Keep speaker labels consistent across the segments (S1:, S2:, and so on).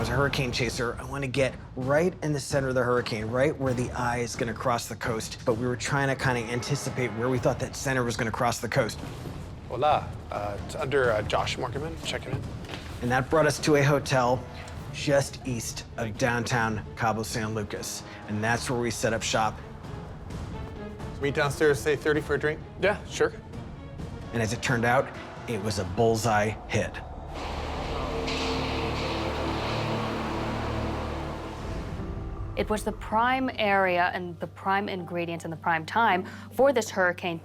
S1: was a hurricane chaser. I want to get right in the center of the hurricane, right where the eye is going to cross the coast. But we were trying to kind of anticipate where we thought that center was going to cross the coast.
S2: Hola, it's under Josh Morganman, checking in.
S1: And that brought us to a hotel just east of downtown Cabo San Lucas. And that's where we set up shop.
S2: Meet downstairs, say 30 for a drink? Yeah, sure.
S1: And as it turned out, it was a bullseye hit.
S3: It was the prime area and the prime ingredients and the prime time for this hurricane.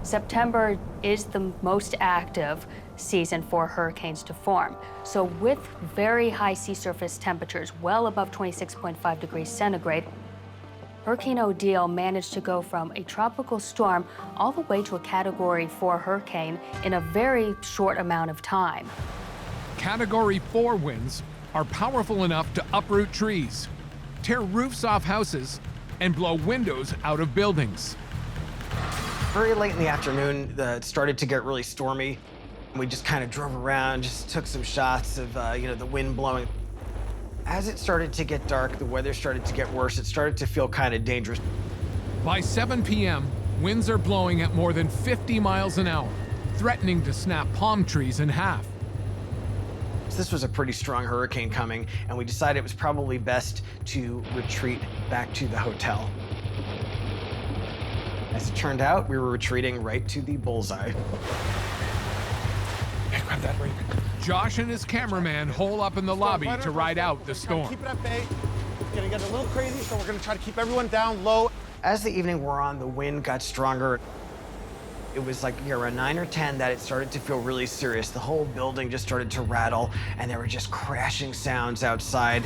S3: September is the most active season for hurricanes to form. So with very high sea surface temperatures, well above 26.5 degrees centigrade, Hurricane Odile managed to go from a tropical storm all the way to a Category 4 hurricane in a very short amount of time.
S4: Category 4 winds are powerful enough to uproot trees, tear roofs off houses, and blow windows out of buildings.
S1: Very late in the afternoon, it started to get really stormy. We just kind of drove around, just took some shots of the wind blowing. As it started to get dark, the weather started to get worse. It started to feel kind of dangerous.
S4: By 7 p.m., winds are blowing at more than 50 miles an hour, threatening to snap palm trees in half.
S1: This was a pretty strong hurricane coming, and we decided it was probably best to retreat back to the hotel. As it turned out, we were retreating right to the bullseye.
S2: Hey, grab that ring.
S4: Josh and his cameraman hole up in the lobby to ride out the storm.
S2: Keep it at bay. It's gonna get a little crazy, so we're gonna try to keep everyone down low.
S1: As the evening wore on, the wind got stronger. It was like around 9 or 10 that it started to feel really serious. The whole building just started to rattle, and there were just crashing sounds outside.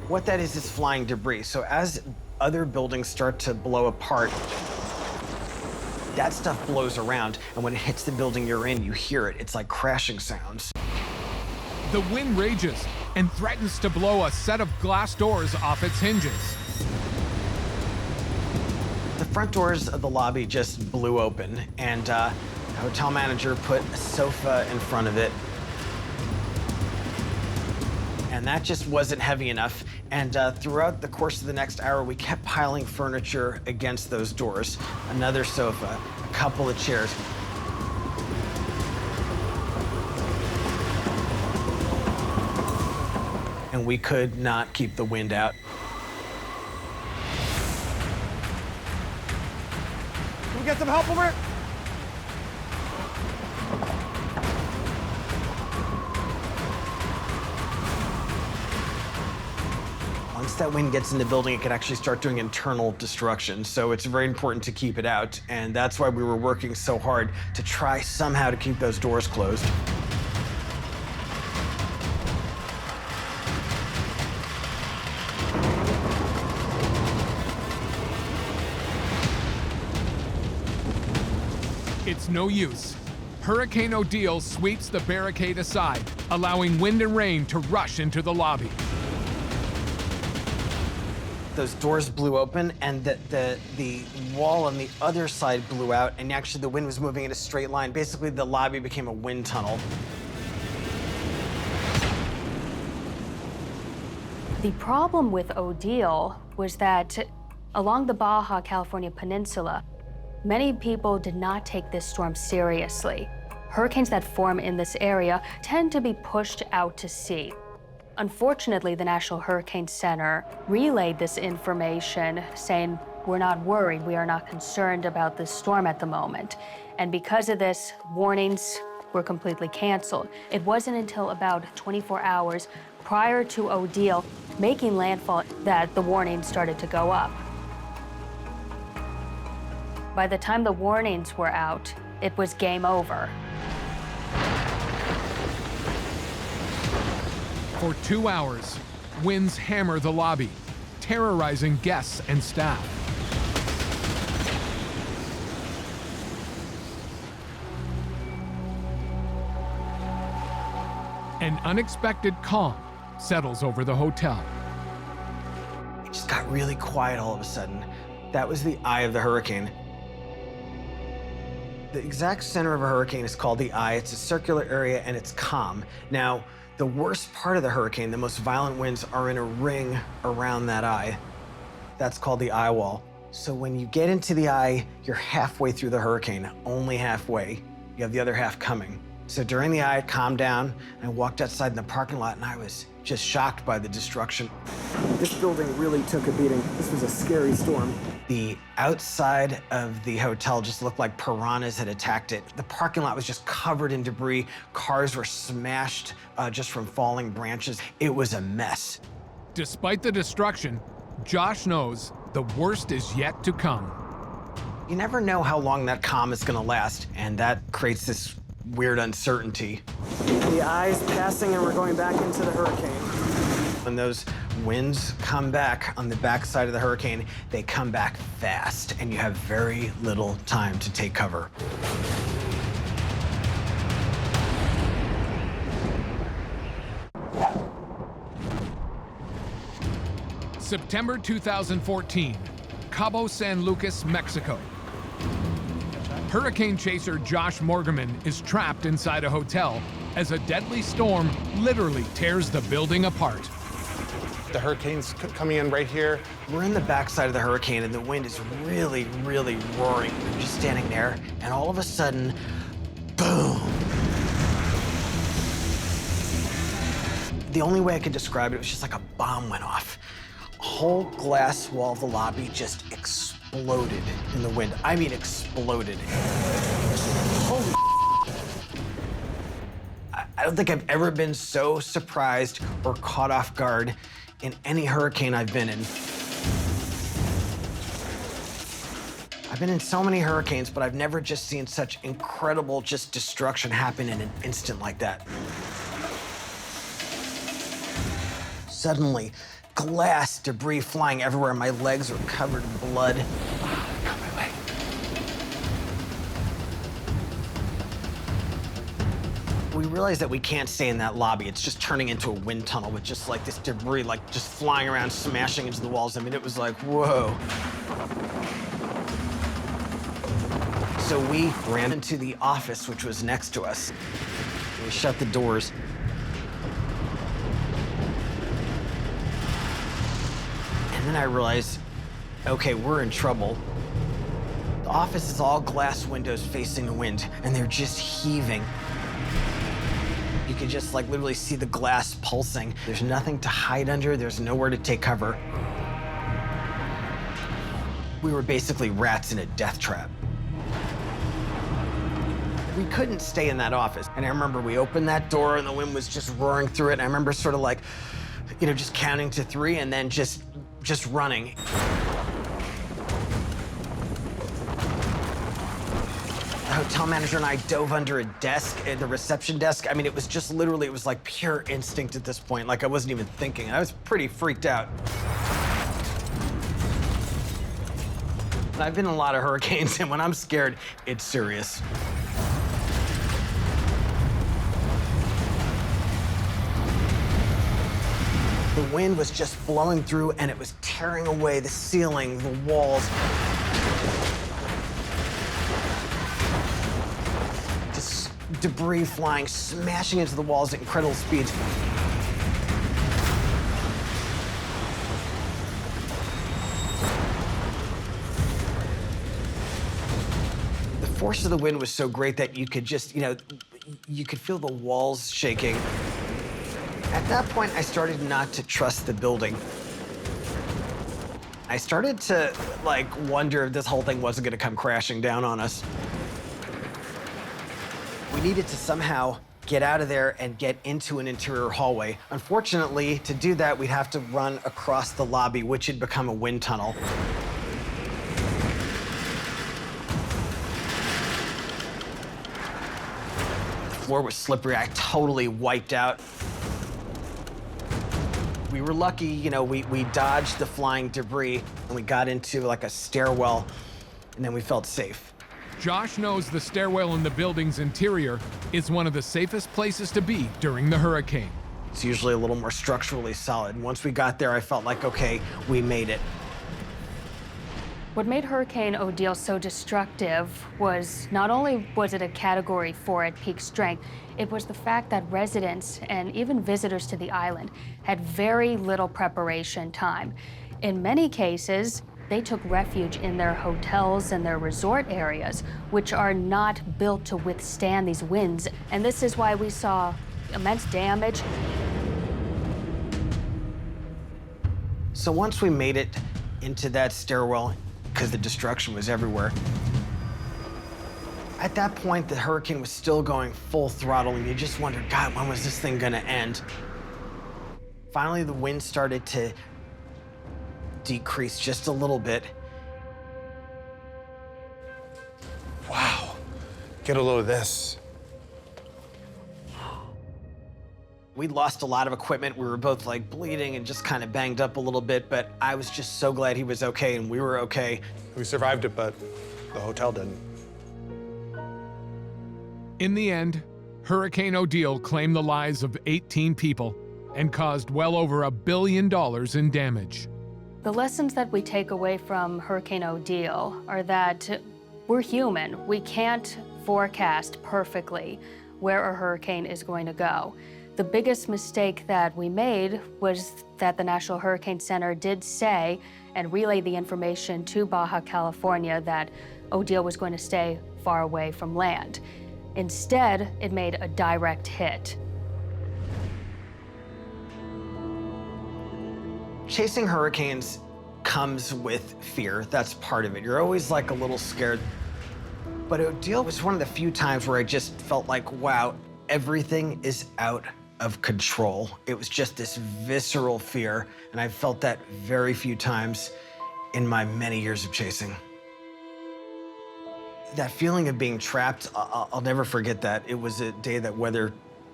S1: What that is flying debris. So as other buildings start to blow apart, that stuff blows around, and when it hits the building you're in, you hear it. It's like crashing sounds.
S4: The wind rages and threatens to blow a set of glass doors off its hinges.
S1: The front doors of the lobby just blew open, and the hotel manager put a sofa in front of it. And that just wasn't heavy enough. And throughout the course of the next hour, we kept piling furniture against those doors. Another sofa, a couple of chairs. And we could not keep the wind out.
S2: Can we get some help over?
S1: Once that wind gets in the building, it can actually start doing internal destruction. So it's very important to keep it out. And that's why we were working so hard to try somehow to keep those doors closed.
S4: It's no use. Hurricane Odile sweeps the barricade aside, allowing wind and rain to rush into the lobby.
S1: Those doors blew open, and the wall on the other side blew out, and actually the wind was moving in a straight line. Basically, the lobby became a wind tunnel.
S3: The problem with Odile was that along the Baja California Peninsula, many people did not take this storm seriously. Hurricanes that form in this area tend to be pushed out to sea. Unfortunately, the National Hurricane Center relayed this information saying, we're not worried, we are not concerned about this storm at the moment. And because of this, warnings were completely canceled. It wasn't until about 24 hours prior to Odile making landfall that the warnings started to go up. By the time the warnings were out, it was game over.
S4: For 2 hours, winds hammer the lobby, terrorizing guests and staff. An unexpected calm settles over the hotel.
S1: It just got really quiet all of a sudden. That was the eye of the hurricane. The exact center of a hurricane is called the eye. It's a circular area and it's calm. Now, the worst part of the hurricane, the most violent winds, are in a ring around that eye. That's called the eye wall. So when you get into the eye, you're halfway through the hurricane, only halfway. You have the other half coming. So during the eye, it calmed down, and I walked outside in the parking lot, and I was just shocked by the destruction.
S5: This building really took a beating. This was a scary storm.
S1: The outside of the hotel just looked like piranhas had attacked it. The parking lot was just covered in debris. Cars were smashed just from falling branches. It was a mess.
S4: Despite the destruction, Josh knows the worst is yet to come.
S1: You never know how long that calm is gonna last, and that creates this weird uncertainty.
S5: The eye's passing and we're going back into the hurricane.
S1: When those winds come back on the backside of the hurricane, they come back fast, and you have very little time to take cover.
S4: September 2014, Cabo San Lucas, Mexico. Hurricane chaser Josh Morgerman is trapped inside a hotel as a deadly storm literally tears the building apart.
S2: The hurricane's coming in right here.
S1: We're in the backside of the hurricane, and the wind is really, really roaring. We're just standing there, and all of a sudden, boom. The only way I could describe it was just like a bomb went off. A whole glass wall of the lobby just exploded in the wind. I mean, exploded. Holy I don't think I've ever been so surprised or caught off guard in any hurricane I've been in. I've been in so many hurricanes, but I've never just seen such incredible just destruction happen in an instant like that. Suddenly, glass, debris flying everywhere. My legs were covered in blood. Got my leg. We realized that we can't stay in that lobby. It's just turning into a wind tunnel with just like this debris, like just flying around, smashing into the walls. I mean, it was like, whoa. So we ran into the office, which was next to us. We shut the doors. And then I realized, okay, we're in trouble. The office is all glass windows facing the wind, and they're just heaving. You could just like literally see the glass pulsing. There's nothing to hide under. There's nowhere to take cover. We were basically rats in a death trap. We couldn't stay in that office. And I remember we opened that door and the wind was just roaring through it. And I remember sort of like, you know, just counting to 3 and then just running. The hotel manager and I dove under a desk, the reception desk. I mean, it was just literally, it was like pure instinct at this point. Like I wasn't even thinking. I was pretty freaked out. And I've been in a lot of hurricanes, and when I'm scared, it's serious. The wind was just blowing through, and it was tearing away the ceiling, the walls. Just debris flying, smashing into the walls at incredible speeds. The force of the wind was so great that you could just, you know, you could feel the walls shaking. At that point, I started not to trust the building. I started to, like, wonder if this whole thing wasn't gonna come crashing down on us. We needed to somehow get out of there and get into an interior hallway. Unfortunately, to do that, we'd have to run across the lobby, which had become a wind tunnel. The floor was slippery. I totally wiped out. We were lucky, you know, we dodged the flying debris and we got into like a stairwell and then we felt safe.
S4: Josh knows the stairwell in the building's interior is one of the safest places to be during the hurricane.
S1: It's usually a little more structurally solid. Once we got there, I felt like, okay, we made it.
S3: What made Hurricane Odile so destructive was not only was it a Category 4 at peak strength, it was the fact that residents and even visitors to the island had very little preparation time. In many cases, they took refuge in their hotels and their resort areas, which are not built to withstand these winds. And this is why we saw immense damage.
S1: So once we made it into that stairwell, because the destruction was everywhere, at that point, the hurricane was still going full throttle, and you just wondered, God, when was this thing gonna end? Finally, the wind started to decrease just a little bit.
S2: Wow. Get a load of this.
S1: We lost a lot of equipment. We were both like bleeding and just kind of banged up a little bit, but I was just so glad he was okay and we were okay.
S2: We survived it, but the hotel didn't.
S4: In the end, Hurricane Odile claimed the lives of 18 people and caused well over $1 billion in damage.
S3: The lessons that we take away from Hurricane Odile are that we're human. We can't forecast perfectly where a hurricane is going to go. The biggest mistake that we made was that the National Hurricane Center did say and relay the information to Baja California that Odile was going to stay far away from land. Instead, it made a direct hit.
S1: Chasing hurricanes comes with fear. That's part of it. You're always like a little scared. But Odile was one of the few times where I just felt like, wow, everything is out of control. It was just this visceral fear, and I felt that very few times in my many years of chasing. That feeling of being trapped, I'll never forget that. It was a day that weather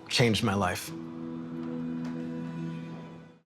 S1: changed my life.